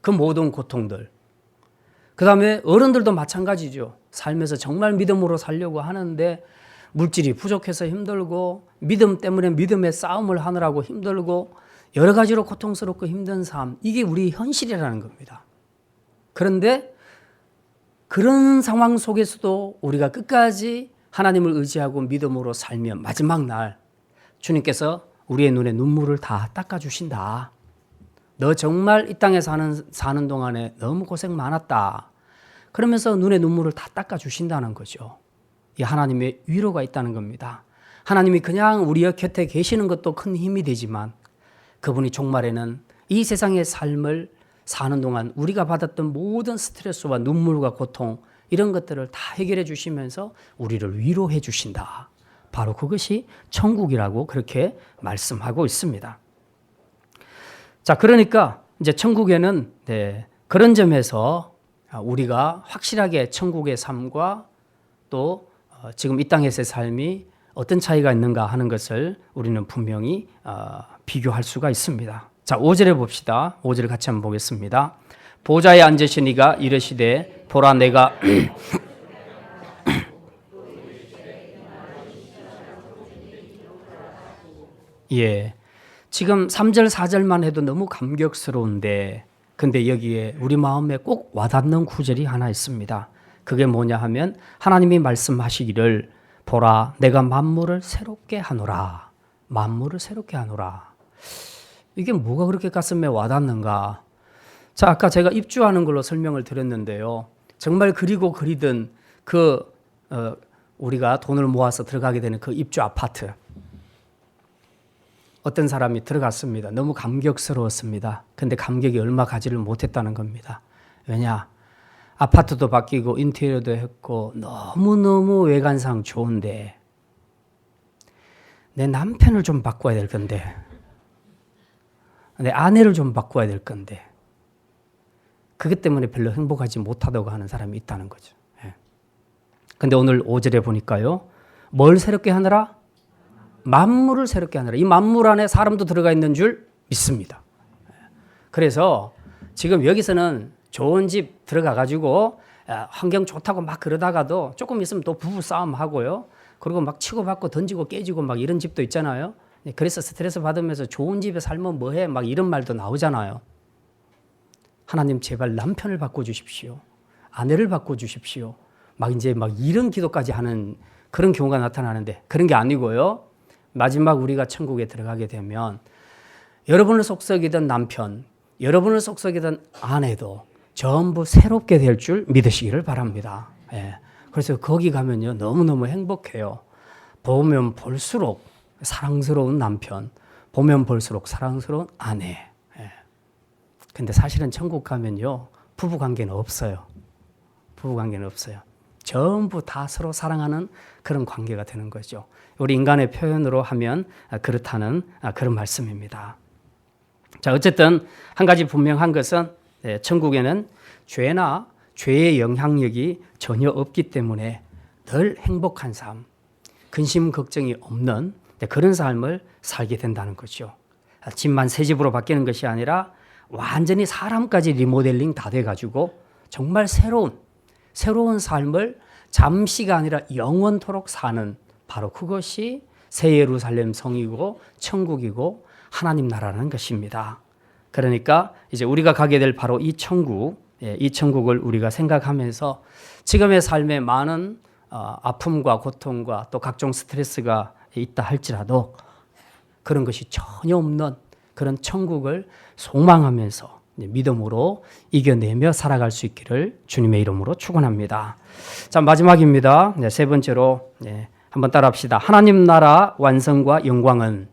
그 모든 고통들. 그 다음에 어른들도 마찬가지죠. 삶에서 정말 믿음으로 살려고 하는데 물질이 부족해서 힘들고 믿음 때문에 믿음의 싸움을 하느라고 힘들고 여러 가지로 고통스럽고 힘든 삶. 이게 우리 현실이라는 겁니다. 그런데 그런 상황 속에서도 우리가 끝까지 하나님을 의지하고 믿음으로 살면 마지막 날 주님께서 우리의 눈에 눈물을 다 닦아주신다. 너 정말 이 땅에 사는 동안에 너무 고생 많았다. 그러면서 눈에 눈물을 다 닦아주신다는 거죠. 이 하나님의 위로가 있다는 겁니다. 하나님이 그냥 우리 곁에 계시는 것도 큰 힘이 되지만 그분이 종말에는 이 세상의 삶을 사는 동안 우리가 받았던 모든 스트레스와 눈물과 고통 이런 것들을 다 해결해 주시면서 우리를 위로해 주신다. 바로 그것이 천국이라고 그렇게 말씀하고 있습니다. 자, 그러니까 이제 천국에는 그런 점에서 우리가 확실하게 천국의 삶과 또 지금 이 땅에서의 삶이 어떤 차이가 있는가 하는 것을 우리는 분명히 비교할 수가 있습니다. 자, 5절에 봅시다. 5절 같이 한번 보겠습니다. 보좌에 앉으신 이가 이르시되 보라 내가 예, 지금 3절 4절만 해도 너무 감격스러운데 근데 여기에 우리 마음에 꼭 와닿는 구절이 하나 있습니다. 그게 뭐냐 하면 하나님이 말씀하시기를 보라 내가 만물을 새롭게 하노라. 만물을 새롭게 하노라. 이게 뭐가 그렇게 가슴에 와닿는가? 자, 아까 제가 입주하는 걸로 설명을 드렸는데요. 정말 그리고 그리던 우리가 돈을 모아서 들어가게 되는 그 입주 아파트. 어떤 사람이 들어갔습니다. 너무 감격스러웠습니다. 근데 감격이 얼마 가지를 못했다는 겁니다. 왜냐? 아파트도 바뀌고 인테리어도 했고 너무너무 외관상 좋은데 내 남편을 좀 바꿔야 될 건데 내 아내를 좀 바꿔야 될 건데 그것 때문에 별로 행복하지 못하다고 하는 사람이 있다는 거죠. 근데 오늘 5절에 보니까요. 뭘 새롭게 하느라? 만물을 새롭게 하느라. 이 만물 안에 사람도 들어가 있는 줄 믿습니다. 그래서 지금 여기서는 좋은 집 들어가가지고 환경 좋다고 막 그러다가도 조금 있으면 또 부부 싸움 하고요. 그리고 막 치고받고 던지고 깨지고 막 이런 집도 있잖아요. 그래서 스트레스 받으면서 좋은 집에 살면 뭐해? 막 이런 말도 나오잖아요. 하나님 제발 남편을 바꿔주십시오. 아내를 바꿔주십시오. 막 이제 막 이런 기도까지 하는 그런 경우가 나타나는데 그런 게 아니고요. 마지막 우리가 천국에 들어가게 되면 여러분을 속썩이던 남편, 여러분을 속썩이던 아내도 전부 새롭게 될 줄 믿으시기를 바랍니다. 그래서 거기 가면요 너무너무 행복해요. 보면 볼수록 사랑스러운 남편, 보면 볼수록 사랑스러운 아내. 근데 사실은 천국 가면요, 부부 관계는 없어요. 부부 관계는 없어요. 전부 다 서로 사랑하는 그런 관계가 되는 거죠. 우리 인간의 표현으로 하면 그렇다는 그런 말씀입니다. 자, 어쨌든 한 가지 분명한 것은 천국에는 죄나 죄의 영향력이 전혀 없기 때문에 늘 행복한 삶, 근심 걱정이 없는 그런 삶을 살게 된다는 거죠. 집만 새 집으로 바뀌는 것이 아니라 완전히 사람까지 리모델링 다 돼가지고 정말 새로운 삶을 잠시가 아니라 영원토록 사는, 바로 그것이 새 예루살렘 성이고 천국이고 하나님 나라라는 것입니다. 그러니까 이제 우리가 가게 될 바로 이 천국, 이 천국을 우리가 생각하면서 지금의 삶에 많은 아픔과 고통과 또 각종 스트레스가 있다 할지라도 그런 것이 전혀 없는 그런 천국을 소망하면서 믿음으로 이겨내며 살아갈 수 있기를 주님의 이름으로 축원합니다. 자, 마지막입니다. 세 번째로 한번 따라합시다. 하나님 나라 완성과 영광은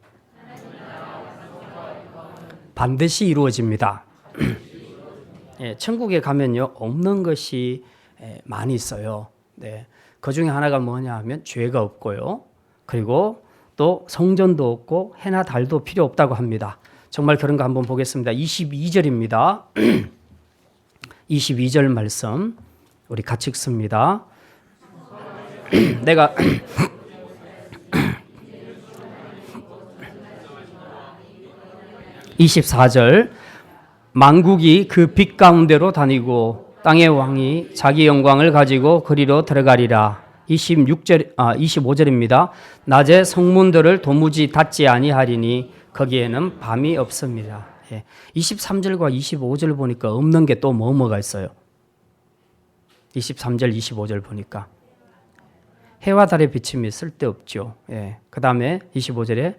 반드시 이루어집니다. 천국에 가면요, 없는 것이 많이 있어요. 그 중에 하나가 뭐냐 하면 죄가 없고요. 그리고 또 성전도 없고 해나 달도 필요 없다고 합니다. 정말 그런 거 한번 보겠습니다. 22절입니다. 22절 말씀 우리 같이 읽습니다. 내가 24절 만국이 그 빛 가운데로 다니고 땅의 왕이 자기 영광을 가지고 그리로 들어가리라. 25절입니다. 낮에 성문들을 도무지 닫지 아니하리니 거기에는 밤이 없습니다. 23절과 25절 보니까 없는 게 또 뭐가 있어요? 23절, 25절 보니까 해와 달의 비침이 쓸데없죠. 그 다음에 25절에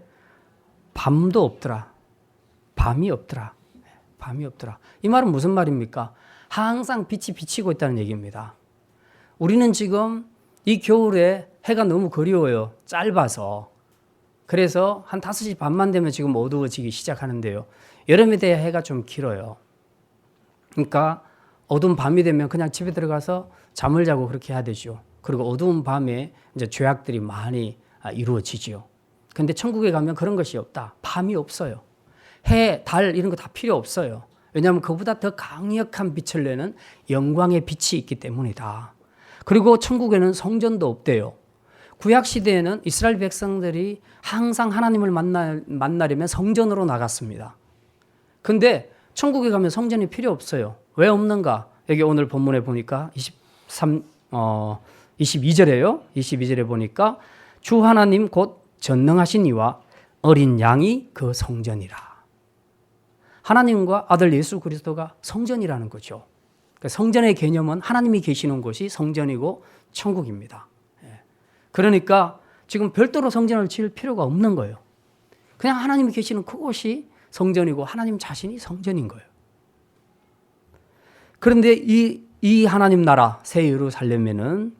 밤도 없더라. 밤이 없더라. 밤이 없더라. 이 말은 무슨 말입니까? 항상 빛이 비치고 있다는 얘기입니다. 우리는 지금 이 겨울에 해가 너무 그리워요. 짧아서. 그래서 한 5시 반만 되면 지금 어두워지기 시작하는데요. 여름에 돼야 해가 좀 길어요. 그러니까 어두운 밤이 되면 그냥 집에 들어가서 잠을 자고 그렇게 해야 되죠. 그리고 어두운 밤에 이제 죄악들이 많이 이루어지죠. 근데 천국에 가면 그런 것이 없다. 밤이 없어요. 해, 달 이런 거 다 필요 없어요. 왜냐하면 그보다 더 강력한 빛을 내는 영광의 빛이 있기 때문이다. 그리고 천국에는 성전도 없대요. 구약시대에는 이스라엘 백성들이 항상 하나님을 만나려면 성전으로 나갔습니다. 근데 천국에 가면 성전이 필요 없어요. 왜 없는가? 여기 오늘 본문에 보니까 22절에요. 22절에 보니까 주 하나님 곧 전능하신 이와 어린 양이 그 성전이라. 하나님과 아들 예수 그리스도가 성전이라는 거죠. 성전의 개념은 하나님이 계시는 곳이 성전이고 천국입니다. 그러니까 지금 별도로 성전을 지을 필요가 없는 거예요. 그냥 하나님이 계시는 그곳이 성전이고 하나님 자신이 성전인 거예요. 그런데 이 하나님 나라 새 예루살렘에는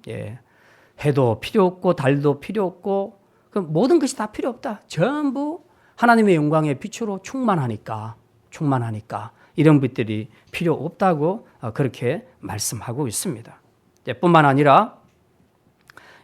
해도 필요 없고 달도 필요 없고 모든 것이 다 필요 없다. 전부 하나님의 영광의 빛으로 충만하니까 이런 빛들이 필요 없다고 그렇게 말씀하고 있습니다. 뿐만 아니라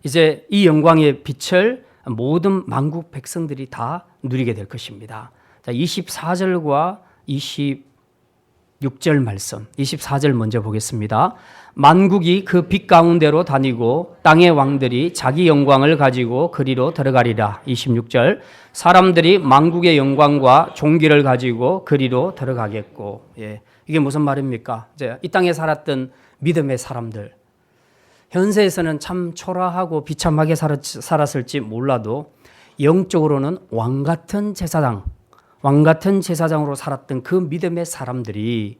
이제 이 영광의 빛을 모든 만국 백성들이 다 누리게 될 것입니다. 24절과 26절 말씀, 24절 먼저 보겠습니다. 만국이 그 빛 가운데로 다니고 땅의 왕들이 자기 영광을 가지고 그리로 들어가리라. 26절 사람들이 만국의 영광과 존귀를 가지고 그리로 들어가겠고. 이게 무슨 말입니까? 이제 이 땅에 살았던 믿음의 사람들, 현세에서는 참 초라하고 비참하게 살았을지 몰라도 영적으로는 왕같은 제사장으로 살았던 그 믿음의 사람들이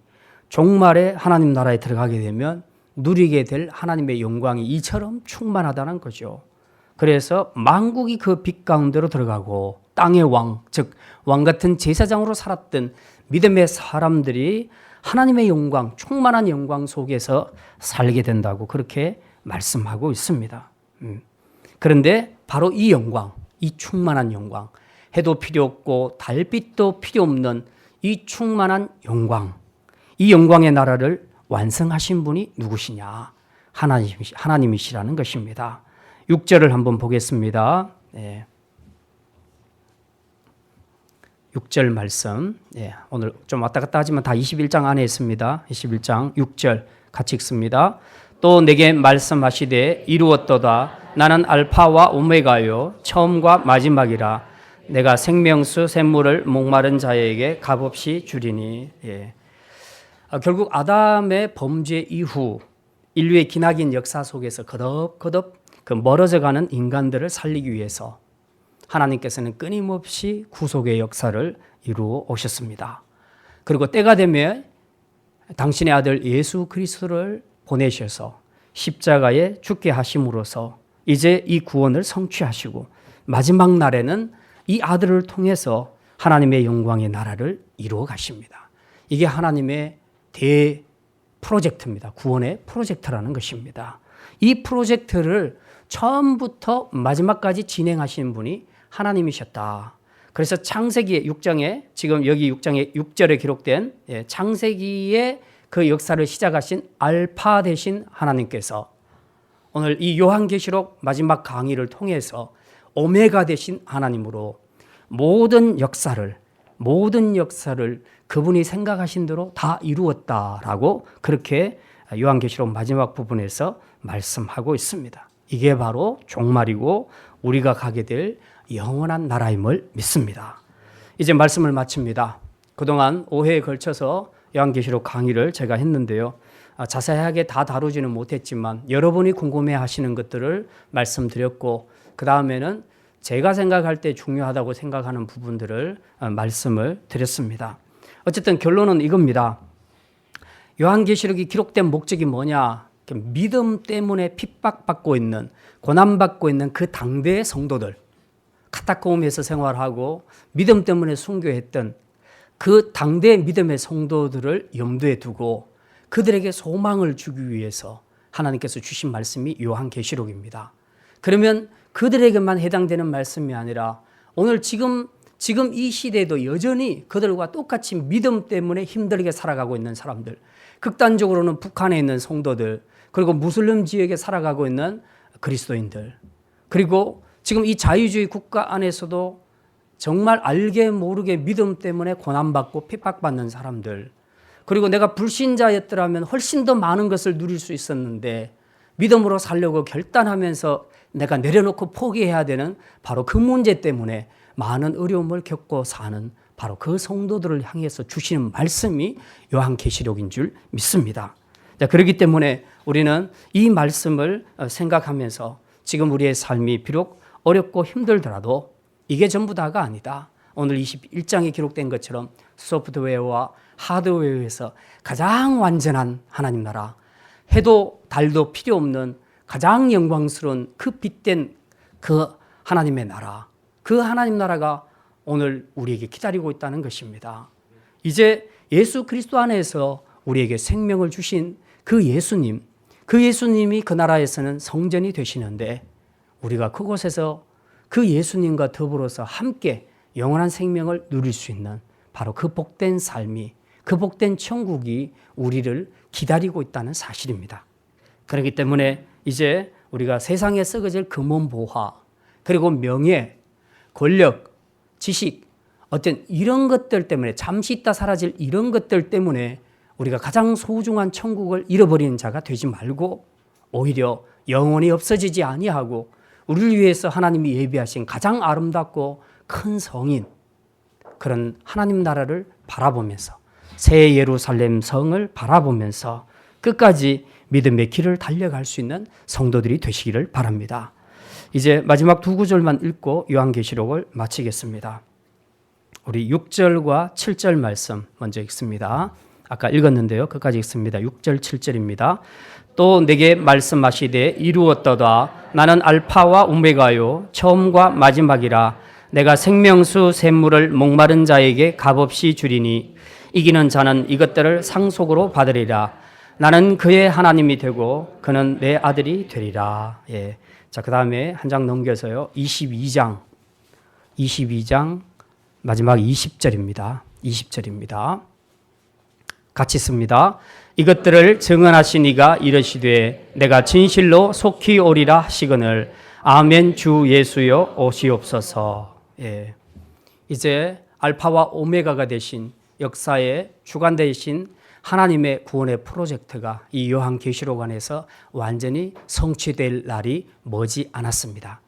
종말에 하나님 나라에 들어가게 되면 누리게 될 하나님의 영광이 이처럼 충만하다는 거죠. 그래서 만국이 그 빛 가운데로 들어가고 땅의 왕, 즉 왕같은 제사장으로 살았던 믿음의 사람들이 하나님의 영광, 충만한 영광 속에서 살게 된다고 그렇게 말씀하고 있습니다. 그런데 바로 이 영광, 이 충만한 영광, 해도 필요 없고 달빛도 필요 없는 이 충만한 영광, 이 영광의 나라를 완성하신 분이 누구시냐? 하나님이시라는 것입니다. 6절을 한번 보겠습니다. 6절 말씀. 오늘 좀 왔다 갔다 하지만 다 21장 안에 있습니다. 21장 6절 같이 읽습니다. 또 내게 말씀하시되 이루었도다. 나는 알파와 오메가요 처음과 마지막이라. 내가 생명수 샘물을 목마른 자에게 값없이 주리니. 결국 아담의 범죄 이후 인류의 기나긴 역사 속에서 거듭 그 멀어져가는 인간들을 살리기 위해서 하나님께서는 끊임없이 구속의 역사를 이루어 오셨습니다. 그리고 때가 되면 당신의 아들 예수 그리스도를 보내셔서 십자가에 죽게 하심으로써 이제 이 구원을 성취하시고 마지막 날에는 이 아들을 통해서 하나님의 영광의 나라를 이루어 가십니다. 이게 하나님의 대 프로젝트입니다. 구원의 프로젝트라는 것입니다. 이 프로젝트를 처음부터 마지막까지 진행하시는 분이 하나님이셨다. 그래서 창세기 6장에 지금 여기 6장의 6절에 기록된 창세기의 그 역사를 시작하신 알파 되신 하나님께서 오늘 이 요한계시록 마지막 강의를 통해서 오메가 되신 하나님으로 모든 역사를 그분이 생각하신 대로 다 이루었다라고 그렇게 요한계시록 마지막 부분에서 말씀하고 있습니다. 이게 바로 종말이고 우리가 가게 될 영원한 나라임을 믿습니다. 이제 말씀을 마칩니다. 그동안 5회에 걸쳐서 요한계시록 강의를 제가 했는데요. 자세하게 다 다루지는 못했지만 여러분이 궁금해하시는 것들을 말씀드렸고 그 다음에는 제가 생각할 때 중요하다고 생각하는 부분들을 말씀을 드렸습니다. 어쨌든 결론은 이겁니다. 요한계시록이 기록된 목적이 뭐냐? 믿음 때문에 핍박받고 있는, 고난받고 있는 그 당대의 성도들, 카타콤에서 생활하고 믿음 때문에 순교했던 그 당대의 믿음의 성도들을 염두에 두고 그들에게 소망을 주기 위해서 하나님께서 주신 말씀이 요한계시록입니다. 그러면 그들에게만 해당되는 말씀이 아니라 오늘 지금 이 시대에도 여전히 그들과 똑같이 믿음 때문에 힘들게 살아가고 있는 사람들, 극단적으로는 북한에 있는 성도들, 그리고 무슬림 지역에 살아가고 있는 그리스도인들, 그리고 지금 이 자유주의 국가 안에서도 정말 알게 모르게 믿음 때문에 고난받고 핍박받는 사람들, 그리고 내가 불신자였더라면 훨씬 더 많은 것을 누릴 수 있었는데 믿음으로 살려고 결단하면서 내가 내려놓고 포기해야 되는 바로 그 문제 때문에 많은 어려움을 겪고 사는 바로 그 성도들을 향해서 주시는 말씀이 요한계시록인 줄 믿습니다. 그렇기 때문에 우리는 이 말씀을 생각하면서 지금 우리의 삶이 비록 어렵고 힘들더라도 이게 전부 다가 아니다. 오늘 21장에 기록된 것처럼 소프트웨어와 하드웨어에서 가장 완전한 하나님 나라, 해도 달도 필요 없는 가장 영광스러운 그 빛된 그 하나님의 나라, 그 하나님 나라가 오늘 우리에게 기다리고 있다는 것입니다. 이제 예수 그리스도 안에서 우리에게 생명을 주신 그 예수님이 그 나라에서는 성전이 되시는데 우리가 그곳에서 그 예수님과 더불어서 함께 영원한 생명을 누릴 수 있는 바로 그 복된 삶이, 그 복된 천국이 우리를 기다리고 있다는 사실입니다. 그렇기 때문에 이제 우리가 세상에 썩어질 금원보화, 그리고 명예, 권력, 지식, 어떤 이런 것들 때문에 잠시 있다 사라질 이런 것들 때문에 우리가 가장 소중한 천국을 잃어버리는 자가 되지 말고 오히려 영원히 없어지지 아니하고 우리를 위해서 하나님이 예비하신 가장 아름답고 큰 성인, 그런 하나님 나라를 바라보면서 새 예루살렘 성을 바라보면서 끝까지 믿음의 길을 달려갈 수 있는 성도들이 되시기를 바랍니다. 이제 마지막 두 구절만 읽고 요한계시록을 마치겠습니다. 우리 6절과 7절 말씀 먼저 읽습니다. 아까 읽었는데요. 끝까지 읽습니다. 6절 7절입니다. 또 내게 말씀하시되 이루었도다. 나는 알파와 오메가요 처음과 마지막이라. 내가 생명수 샘물을 목마른 자에게 값없이 주리니 이기는 자는 이것들을 상속으로 받으리라. 나는 그의 하나님이 되고 그는 내 아들이 되리라. 자, 그 다음에 한 장 넘겨서요. 22장 마지막 20절입니다. 20절입니다. 같이 씁니다. 이것들을 증언하신 이가 이르시되 내가 진실로 속히 오리라 하시거늘 아멘 주 예수여 오시옵소서. 예. 이제 알파와 오메가가 되신 역사의 주관 되신 하나님의 구원의 프로젝트가 이 요한계시록 안에서 완전히 성취될 날이 머지 않았습니다.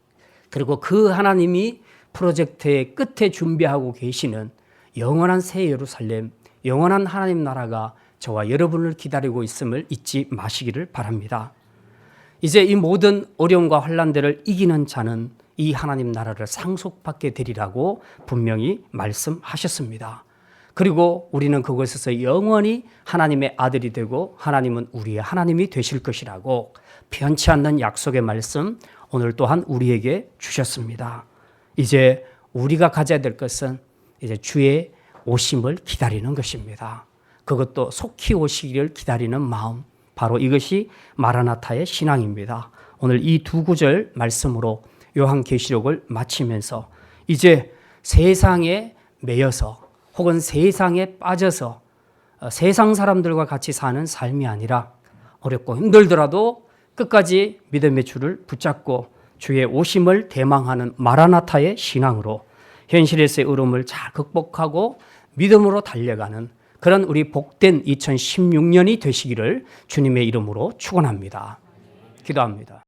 그리고 그 하나님이 프로젝트의 끝에 준비하고 계시는 영원한 새 예루살렘, 영원한 하나님 나라가 저와 여러분을 기다리고 있음을 잊지 마시기를 바랍니다. 이제 이 모든 어려움과 환난들을 이기는 자는 이 하나님 나라를 상속받게 되리라고 분명히 말씀하셨습니다. 그리고 우리는 그곳에서 영원히 하나님의 아들이 되고 하나님은 우리의 하나님이 되실 것이라고 변치 않는 약속의 말씀 오늘 또한 우리에게 주셨습니다. 이제 우리가 가져야 될 것은 이제 주의 오심을 기다리는 것입니다. 그것도 속히 오시기를 기다리는 마음, 바로 이것이 마라나타의 신앙입니다. 오늘 이 두 구절 말씀으로 요한계시록을 마치면서 이제 세상에 매여서 혹은 세상에 빠져서 세상 사람들과 같이 사는 삶이 아니라 어렵고 힘들더라도 끝까지 믿음의 줄을 붙잡고 주의 오심을 대망하는 마라나타의 신앙으로 현실에서의 어려움을 잘 극복하고 믿음으로 달려가는 그런 우리 복된 2016년이 되시기를 주님의 이름으로 축원합니다. 기도합니다.